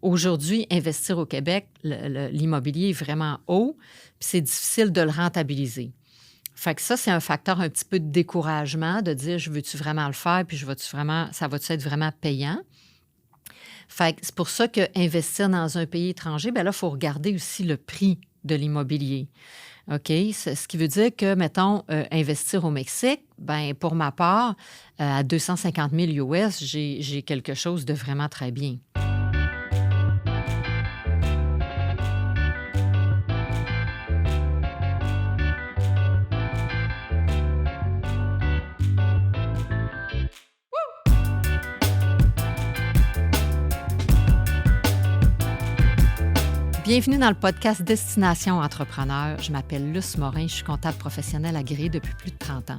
Aujourd'hui, investir au Québec, l'immobilier est vraiment haut, puis c'est difficile de le rentabiliser. Fait que ça, c'est un facteur un petit peu de découragement, de dire, je veux-tu vraiment le faire, puis ça va-tu être vraiment payant? Fait que c'est pour ça qu'investir dans un pays étranger, bien là, il faut regarder aussi le prix de l'immobilier. OK? Ce qui veut dire que, mettons, investir au Mexique, ben pour ma part, à 250 000 US, j'ai quelque chose de vraiment très bien. Bienvenue dans le podcast Destination Entrepreneur. Je m'appelle Luce Morin, je suis comptable professionnelle agréée depuis plus de 30 ans.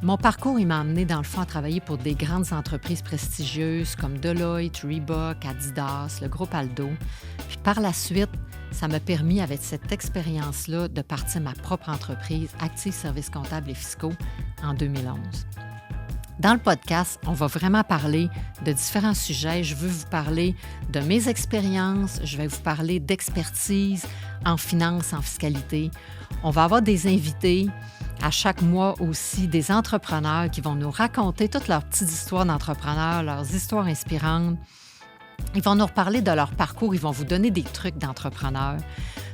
Mon parcours, il m'a amené dans le fond à travailler pour des grandes entreprises prestigieuses comme Deloitte, Reebok, Adidas, le groupe Aldo. Puis par la suite, ça m'a permis, avec cette expérience-là, de partir ma propre entreprise, Active Services comptables et fiscaux, en 2011. Dans le podcast, on va vraiment parler de différents sujets. Je veux vous parler de mes expériences, je vais vous parler d'expertise en finance, en fiscalité. On va avoir des invités à chaque mois aussi, des entrepreneurs qui vont nous raconter toutes leurs petites histoires d'entrepreneurs, leurs histoires inspirantes. Ils vont nous reparler de leur parcours, ils vont vous donner des trucs d'entrepreneurs.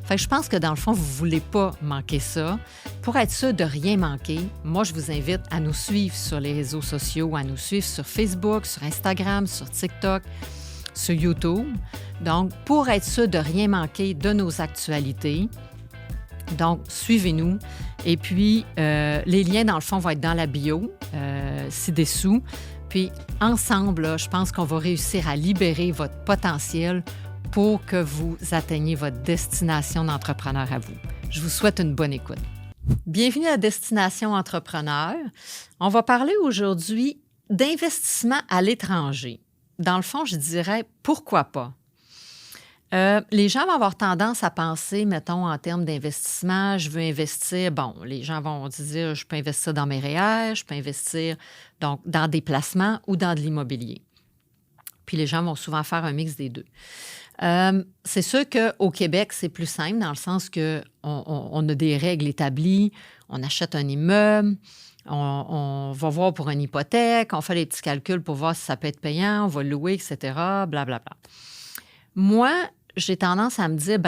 Fait que je pense que dans le fond, vous ne voulez pas manquer ça. Pour être sûr de rien manquer, moi, je vous invite à nous suivre sur les réseaux sociaux, à nous suivre sur Facebook, sur Instagram, sur TikTok, sur YouTube. Donc, pour être sûr de rien manquer de nos actualités, donc, suivez-nous. Et puis, les liens, dans le fond, vont être dans la bio, ci-dessous. Puis, ensemble, là, je pense qu'on va réussir à libérer votre potentiel pour que vous atteigniez votre destination d'entrepreneur à vous. Je vous souhaite une bonne écoute. Bienvenue à Destination Entrepreneur. On va parler aujourd'hui d'investissement à l'étranger. Dans le fond, je dirais pourquoi pas. Les gens vont avoir tendance à penser, mettons, en termes d'investissement, je veux investir, les gens vont dire, je peux investir dans mes REER, je peux investir donc dans des placements ou dans de l'immobilier. Puis les gens vont souvent faire un mix des deux. C'est sûr qu'au Québec, c'est plus simple dans le sens qu'on a des règles établies, on achète un immeuble, on va voir pour une hypothèque, on fait les petits calculs pour voir si ça peut être payant, on va le louer, etc., blablabla. Moi, j'ai tendance à me dire,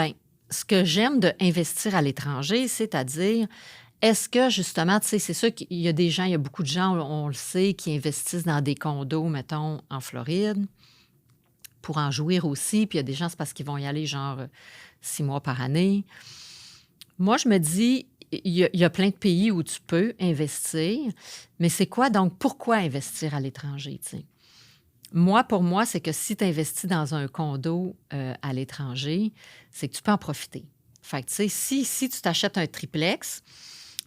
ce que j'aime d'investir à l'étranger, c'est-à-dire, est-ce que justement, tu sais, c'est sûr qu'il y a des gens, il y a beaucoup de gens, on le sait, qui investissent dans des condos, mettons, en Floride, pour en jouir aussi. Puis il y a des gens, c'est parce qu'ils vont y aller genre 6 mois par année. Moi, je me dis, il y a plein de pays où tu peux investir, mais c'est quoi donc, pourquoi investir à l'étranger, tu sais? Moi, pour moi, c'est que si tu investis dans un condo à l'étranger, c'est que tu peux en profiter. Fait que, tu sais, si tu t'achètes un triplex,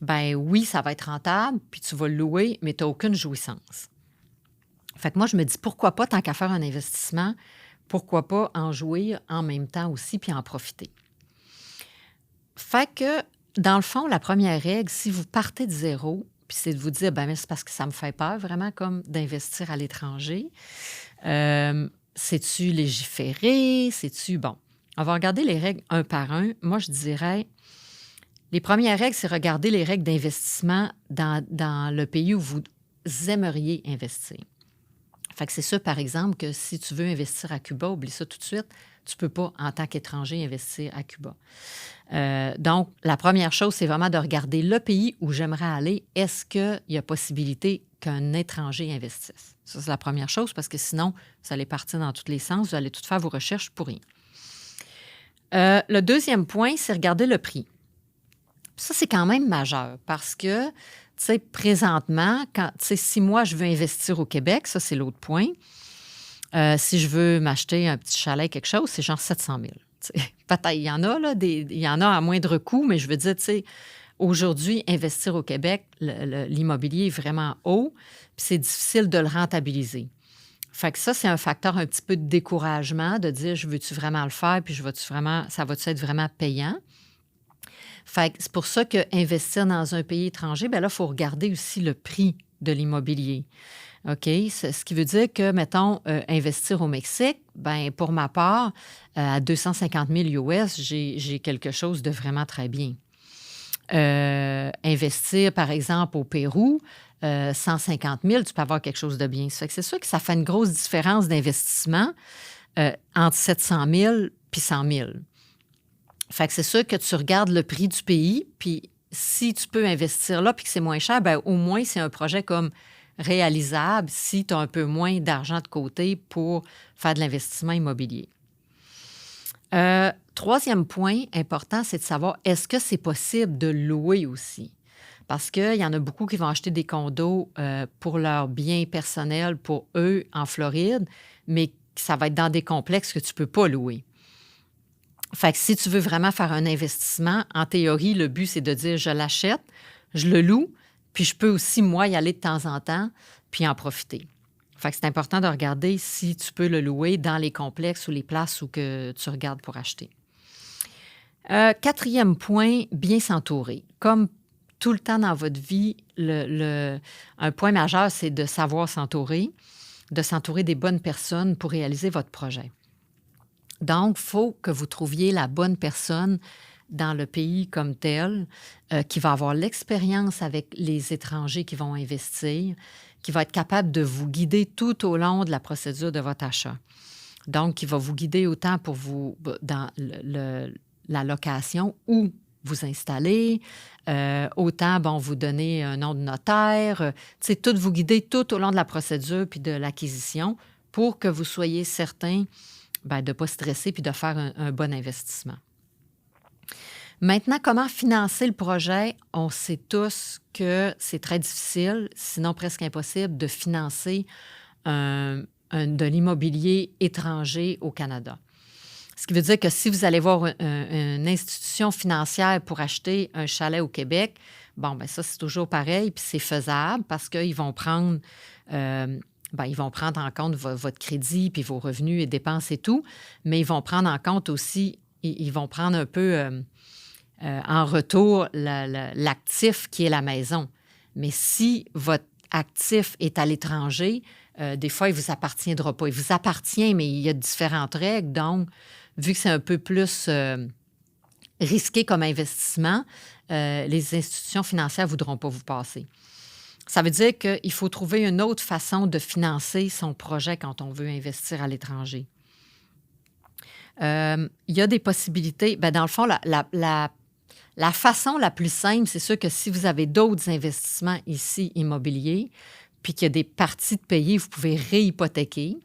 oui, ça va être rentable, puis tu vas le louer, mais tu n'as aucune jouissance. Fait que moi, je me dis, pourquoi pas, tant qu'à faire un investissement, pourquoi pas en jouir en même temps aussi, puis en profiter. Fait que, dans le fond, la première règle, si vous partez de zéro, puis c'est de vous dire, mais c'est parce que ça me fait peur, vraiment, comme d'investir à l'étranger. C'est-tu légiféré? C'est-tu... Bon, on va regarder les règles un par un. Moi, je dirais, les premières règles, c'est regarder les règles d'investissement dans le pays où vous aimeriez investir. Fait que c'est sûr, par exemple, que si tu veux investir à Cuba, oublie ça tout de suite, tu ne peux pas, en tant qu'étranger, investir à Cuba. Donc, la première chose, c'est vraiment de regarder le pays où j'aimerais aller. Est-ce qu'il y a possibilité qu'un étranger investisse? Ça, c'est la première chose, parce que sinon, vous allez partir dans tous les sens, vous allez tout faire vos recherches pour rien. Le deuxième point, c'est regarder le prix. Ça, c'est quand même majeur, parce que, tu sais, présentement, si moi, je veux investir au Québec, ça, c'est l'autre point. Si je veux m'acheter un petit chalet, quelque chose, c'est genre 700 000. Peut-être, il y en a, là, il y en a à moindre coût, mais je veux dire, tu sais, aujourd'hui, investir au Québec, l'immobilier est vraiment haut, puis c'est difficile de le rentabiliser. Fait que ça, c'est un facteur un petit peu de découragement, de dire, je veux-tu vraiment le faire, puis ça va-tu être vraiment payant? Fait que c'est pour ça qu'investir dans un pays étranger, là, il faut regarder aussi le prix de l'immobilier. OK? Ce qui veut dire que, mettons, investir au Mexique, ben pour ma part, à 250 000 US, j'ai quelque chose de vraiment très bien. Investir, par exemple, au Pérou, 150 000, tu peux avoir quelque chose de bien. Ça fait que c'est sûr que ça fait une grosse différence d'investissement entre 700 000 puis 100 000. Fait que c'est sûr que tu regardes le prix du pays, puis si tu peux investir là puis que c'est moins cher, ben au moins, c'est un projet comme réalisable si tu as un peu moins d'argent de côté pour faire de l'investissement immobilier. Troisième point important, c'est de savoir est-ce que c'est possible de louer aussi? Parce qu'il y en a beaucoup qui vont acheter des condos pour leurs biens personnels, pour eux, en Floride, mais ça va être dans des complexes que tu ne peux pas louer. Fait que si tu veux vraiment faire un investissement, en théorie, le but, c'est de dire je l'achète, je le loue, puis je peux aussi, moi, y aller de temps en temps, puis en profiter. Fait que c'est important de regarder si tu peux le louer dans les complexes ou les places où que tu regardes pour acheter. Quatrième point, bien s'entourer. Comme tout le temps dans votre vie, un point majeur, c'est de savoir s'entourer, de s'entourer des bonnes personnes pour réaliser votre projet. Donc, il faut que vous trouviez la bonne personne dans le pays comme tel, qui va avoir l'expérience avec les étrangers qui vont investir, qui va être capable de vous guider tout au long de la procédure de votre achat. Donc, qui va vous guider autant pour vous dans la location où vous installer, autant, vous donner un nom de notaire, tout vous guider tout au long de la procédure puis de l'acquisition pour que vous soyez certain de ne pas stresser puis de faire un bon investissement. Maintenant, comment financer le projet? On sait tous que c'est très difficile, sinon presque impossible, de financer de l'immobilier étranger au Canada. Ce qui veut dire que si vous allez voir une institution financière pour acheter un chalet au Québec, ça, c'est toujours pareil, puis c'est faisable parce qu'ils vont prendre... ils vont prendre en compte votre crédit, puis vos revenus et dépenses et tout, mais ils vont prendre en compte aussi, ils vont prendre un peu en retour l'actif qui est la maison. Mais si votre actif est à l'étranger, des fois, il ne vous appartiendra pas. Il vous appartient, mais il y a différentes règles. Donc, vu que c'est un peu plus risqué comme investissement, les institutions financières ne voudront pas vous passer. Ça veut dire qu'il faut trouver une autre façon de financer son projet quand on veut investir à l'étranger. Il y a des possibilités. Dans le fond, la façon la plus simple, c'est sûr que si vous avez d'autres investissements ici immobiliers, puis qu'il y a des parties de payer, vous pouvez réhypothéquer.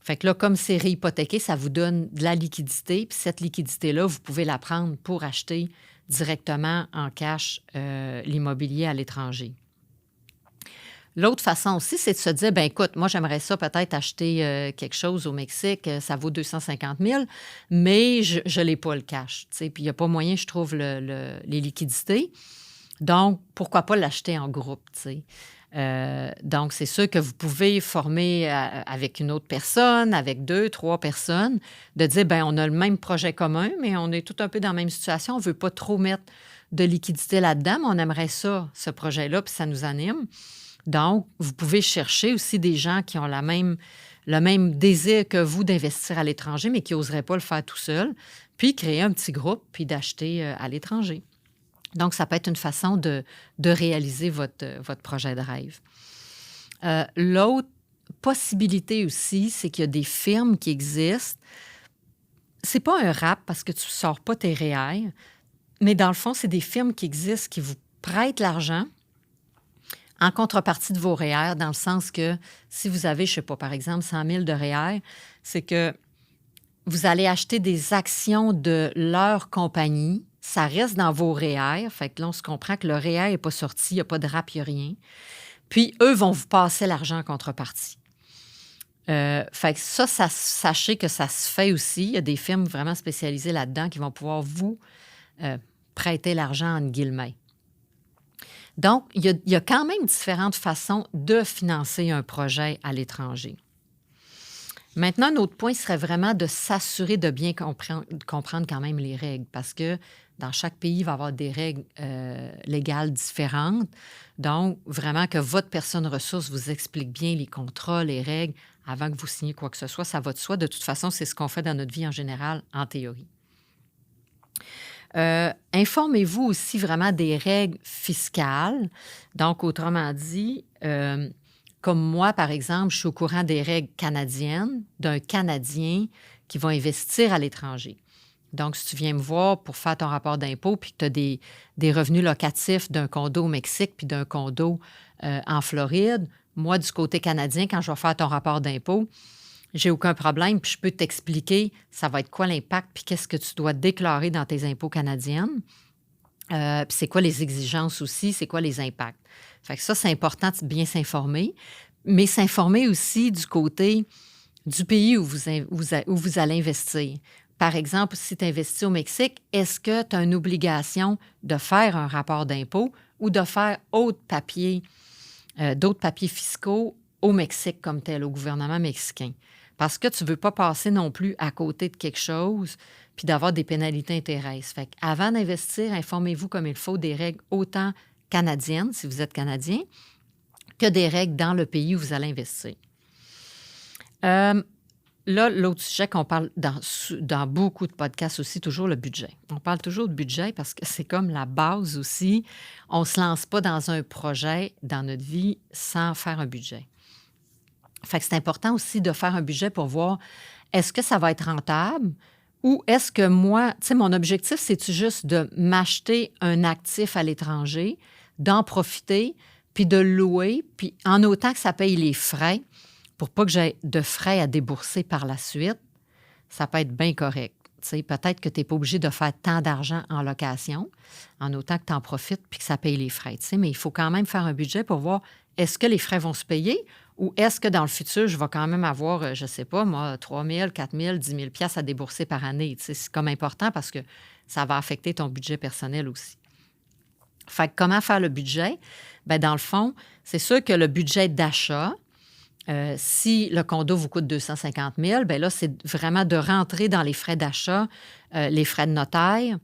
Fait que là, comme c'est réhypothéqué, ça vous donne de la liquidité. Puis cette liquidité-là, vous pouvez la prendre pour acheter directement en cash l'immobilier à l'étranger. L'autre façon aussi, c'est de se dire, écoute, moi, j'aimerais ça peut-être acheter quelque chose au Mexique, ça vaut 250 000, mais je n'ai pas le cash. Puis il n'y a pas moyen, je trouve, les liquidités. Donc, pourquoi pas l'acheter en groupe, donc, c'est sûr que vous pouvez former avec une autre personne, avec 2, 3 personnes, de dire, on a le même projet commun, mais on est tout un peu dans la même situation. On ne veut pas trop mettre de liquidité là-dedans, mais on aimerait ça, ce projet-là, puis ça nous anime. Donc, vous pouvez chercher aussi des gens qui ont le même désir que vous d'investir à l'étranger, mais qui n'oseraient pas le faire tout seul, puis créer un petit groupe, puis d'acheter à l'étranger. Donc, ça peut être une façon de réaliser votre projet de rêve. L'autre possibilité aussi, c'est qu'il y a des firmes qui existent. C'est pas un rap parce que tu ne sors pas tes REER, mais dans le fond, c'est des firmes qui existent qui vous prêtent l'argent en contrepartie de vos REER, dans le sens que si vous avez, je ne sais pas, par exemple, 100 000 de REER, c'est que vous allez acheter des actions de leur compagnie. Ça reste dans vos REER. Fait que là, on se comprend que le REER n'est pas sorti, il n'y a pas de rap, il n'y a rien. Puis, eux vont vous passer l'argent en contrepartie. Fait que ça, sachez que ça se fait aussi. Il y a des firmes vraiment spécialisées là-dedans qui vont pouvoir vous prêter l'argent, entre guillemets. Donc, il y a quand même différentes façons de financer un projet à l'étranger. Maintenant, un autre point serait vraiment de s'assurer de bien comprendre quand même les règles. Parce que Dans chaque pays, il va y avoir des règles légales différentes. Donc, vraiment que votre personne ressource vous explique bien les contrats, les règles, avant que vous signiez quoi que ce soit, ça va de soi. De toute façon, c'est ce qu'on fait dans notre vie en général, en théorie. Informez-vous aussi vraiment des règles fiscales. Donc, autrement dit, comme moi, par exemple, je suis au courant des règles canadiennes d'un Canadien qui va investir à l'étranger. Donc, si tu viens me voir pour faire ton rapport d'impôt puis que tu as des revenus locatifs d'un condo au Mexique puis d'un condo en Floride, moi, du côté canadien, quand je vais faire ton rapport d'impôt, j'ai aucun problème, puis je peux t'expliquer ça va être quoi l'impact, puis qu'est-ce que tu dois déclarer dans tes impôts canadiennes. Puis c'est quoi les exigences aussi, c'est quoi les impacts. Fait que ça, c'est important de bien s'informer, mais s'informer aussi du côté du pays où vous allez investir. Par exemple, si tu investis au Mexique, est-ce que tu as une obligation de faire un rapport d'impôt ou de faire d'autres papiers fiscaux au Mexique comme tel, au gouvernement mexicain? Parce que tu ne veux pas passer non plus à côté de quelque chose puis d'avoir des pénalités intéressantes. Fait qu'avant d'investir, informez-vous comme il faut des règles autant canadiennes, si vous êtes Canadien, que des règles dans le pays où vous allez investir. Là, l'autre sujet qu'on parle dans beaucoup de podcasts aussi, toujours le budget. On parle toujours de budget parce que c'est comme la base aussi. On ne se lance pas dans un projet dans notre vie sans faire un budget. Fait que c'est important aussi de faire un budget pour voir est-ce que ça va être rentable ou est-ce que moi, tu sais, mon objectif, c'est-tu juste de m'acheter un actif à l'étranger, d'en profiter, puis de le louer, puis en autant que ça paye les frais, pour pas que j'aie de frais à débourser par la suite, ça peut être bien correct. Tu sais, peut-être que tu n'es pas obligé de faire tant d'argent en location, en autant que tu en profites puis que ça paye les frais. Tu sais, mais il faut quand même faire un budget pour voir est-ce que les frais vont se payer ou est-ce que dans le futur, je vais quand même avoir, je ne sais pas, moi, 3 000, 4 000, 10 000 piastres à débourser par année. Tu sais, c'est comme important parce que ça va affecter ton budget personnel aussi. Fait que comment faire le budget? Bien, dans le fond, c'est sûr que le budget d'achat, si le condo vous coûte 250 000, bien là, c'est vraiment de rentrer dans les frais d'achat, les frais de notaire,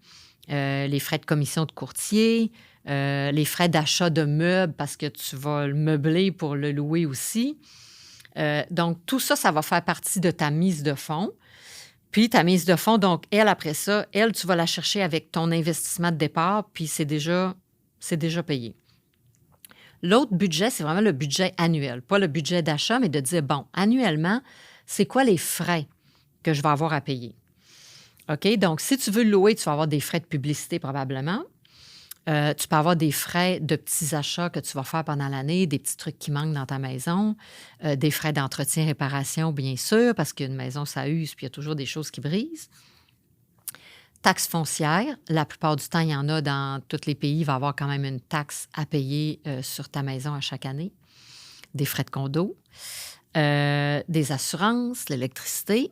les frais de commission de courtier, les frais d'achat de meubles parce que tu vas le meubler pour le louer aussi. Donc, tout ça, ça va faire partie de ta mise de fonds. Puis, ta mise de fonds, donc, après ça, tu vas la chercher avec ton investissement de départ, puis c'est déjà payé. L'autre budget, c'est vraiment le budget annuel. Pas le budget d'achat, mais de dire, bon, annuellement, c'est quoi les frais que je vais avoir à payer? OK? Donc, si tu veux le louer, tu vas avoir des frais de publicité probablement. Tu peux avoir des frais de petits achats que tu vas faire pendant l'année, des petits trucs qui manquent dans ta maison, des frais d'entretien, réparation, bien sûr, parce qu'une maison, ça use, puis il y a toujours des choses qui brisent. Taxe foncière, la plupart du temps, il y en a dans tous les pays, il va y avoir quand même une taxe à payer sur ta maison à chaque année. Des frais de condo, des assurances, l'électricité,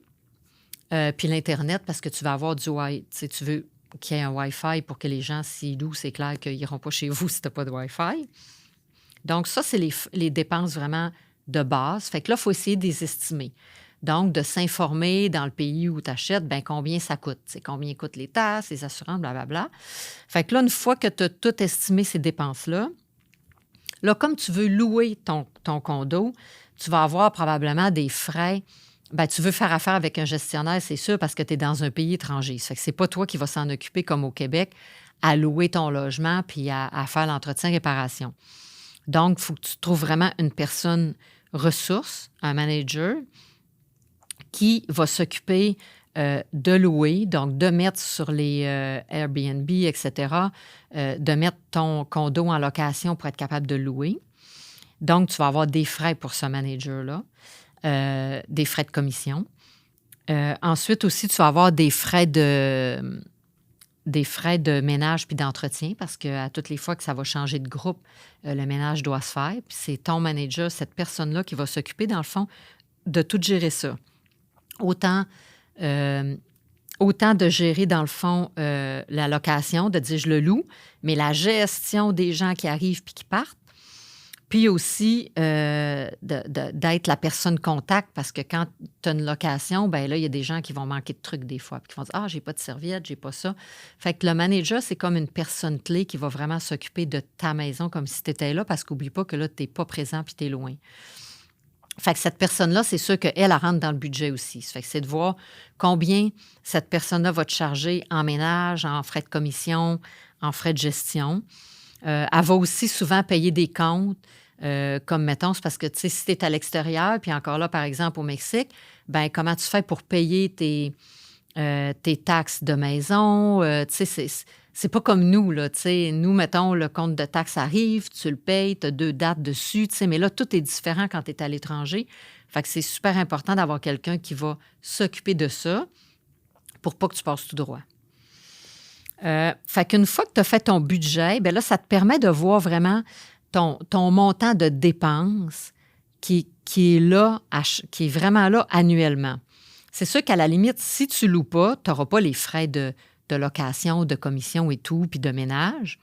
puis l'Internet, parce que tu vas avoir du Wi-Fi. Tu veux qu'il y ait un Wi-Fi pour que les gens s'y louent, c'est clair qu'ils n'iront pas chez vous si tu n'as pas de Wi-Fi. Donc, ça, c'est les dépenses vraiment de base. Fait que là, il faut essayer de les estimer. Donc, de s'informer dans le pays où tu achètes, bien, combien ça coûte. C'est combien coûtent les tasses, les assurances, blablabla. Fait que là, une fois que tu as tout estimé ces dépenses-là, là, comme tu veux louer ton condo, tu vas avoir probablement des frais. Bien, tu veux faire affaire avec un gestionnaire, c'est sûr, parce que tu es dans un pays étranger. Ça fait que c'est pas toi qui vas s'en occuper, comme au Québec, à louer ton logement puis à faire l'entretien-réparation. Donc, il faut que tu trouves vraiment une personne ressource, un manager, qui va s'occuper de louer, donc de mettre sur les Airbnb, etc., de mettre ton condo en location pour être capable de louer. Donc, tu vas avoir des frais pour ce manager-là, des frais de commission. Ensuite aussi, tu vas avoir des frais de ménage puis d'entretien parce qu'à toutes les fois que ça va changer de groupe, le ménage doit se faire. Puis c'est ton manager, cette personne-là, qui va s'occuper, dans le fond, de tout gérer ça. Autant de gérer, dans le fond, la location, de dire je le loue, mais la gestion des gens qui arrivent puis qui partent, Puis aussi, d'être la personne contact, parce que quand tu as une location, ben là, il y a des gens qui vont manquer de trucs des fois, puis qui vont dire « Ah, j'ai pas de serviette, j'ai pas ça. » Fait que le manager, c'est comme une personne clé qui va vraiment s'occuper de ta maison comme si tu étais là, parce qu'oublie pas que là, tu n'es pas présent puis tu es loin. Fait que cette personne-là, c'est sûr qu'elle, elle rentre dans le budget aussi. Ça fait que c'est de voir combien cette personne-là va te charger en ménage, en frais de commission, en frais de gestion. Elle va aussi souvent payer des comptes, comme mettons, c'est parce que, tu sais, si tu es à l'extérieur, puis encore là, par exemple, au Mexique, ben comment tu fais pour payer tes taxes de maison? Tu sais, c'est pas comme nous, là, tu sais. Nous, mettons, le compte de taxes arrive, tu le payes, tu as 2 dates dessus, tu sais, mais là, tout est différent quand tu es à l'étranger. Fait que c'est super important d'avoir quelqu'un qui va s'occuper de ça pour pas que tu passes tout droit. Fait qu'une fois que tu as fait ton budget, bien là, ça te permet de voir vraiment ton montant de dépenses qui est là, qui est vraiment là annuellement. C'est sûr qu'à la limite, si tu loues pas, tu n'auras pas les frais de location, de commission et tout, puis de ménage.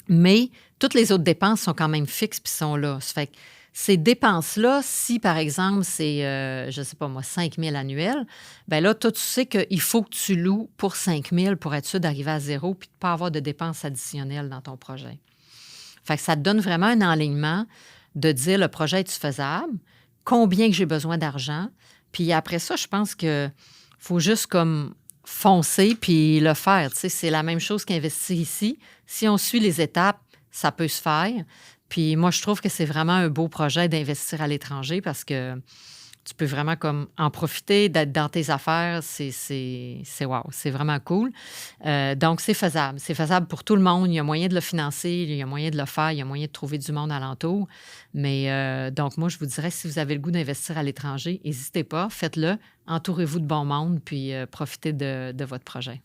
Mais toutes les autres dépenses sont quand même fixes puis sont là. Ça fait que ces dépenses-là, si par exemple c'est, je ne sais pas moi, 5 000 annuels, bien là, toi, tu sais qu'il faut que tu loues pour 5 000 pour être sûr d'arriver à zéro puis de ne pas avoir de dépenses additionnelles dans ton projet. Fait que ça te donne vraiment un enlignement de dire le projet est-tu faisable, combien que j'ai besoin d'argent. Puis après ça, je pense que faut juste comme foncer puis le faire. Tu sais, c'est la même chose qu'investir ici. Si on suit les étapes, ça peut se faire. Puis moi, je trouve que c'est vraiment un beau projet d'investir à l'étranger parce que tu peux vraiment comme en profiter, d'être dans tes affaires. C'est wow, c'est vraiment cool. Donc, c'est faisable. C'est faisable pour tout le monde. Il y a moyen de le financer, il y a moyen de le faire, il y a moyen de trouver du monde alentour. Mais donc, moi, je vous dirais, si vous avez le goût d'investir à l'étranger, n'hésitez pas, faites-le. Entourez-vous de bon monde, puis profitez de votre projet.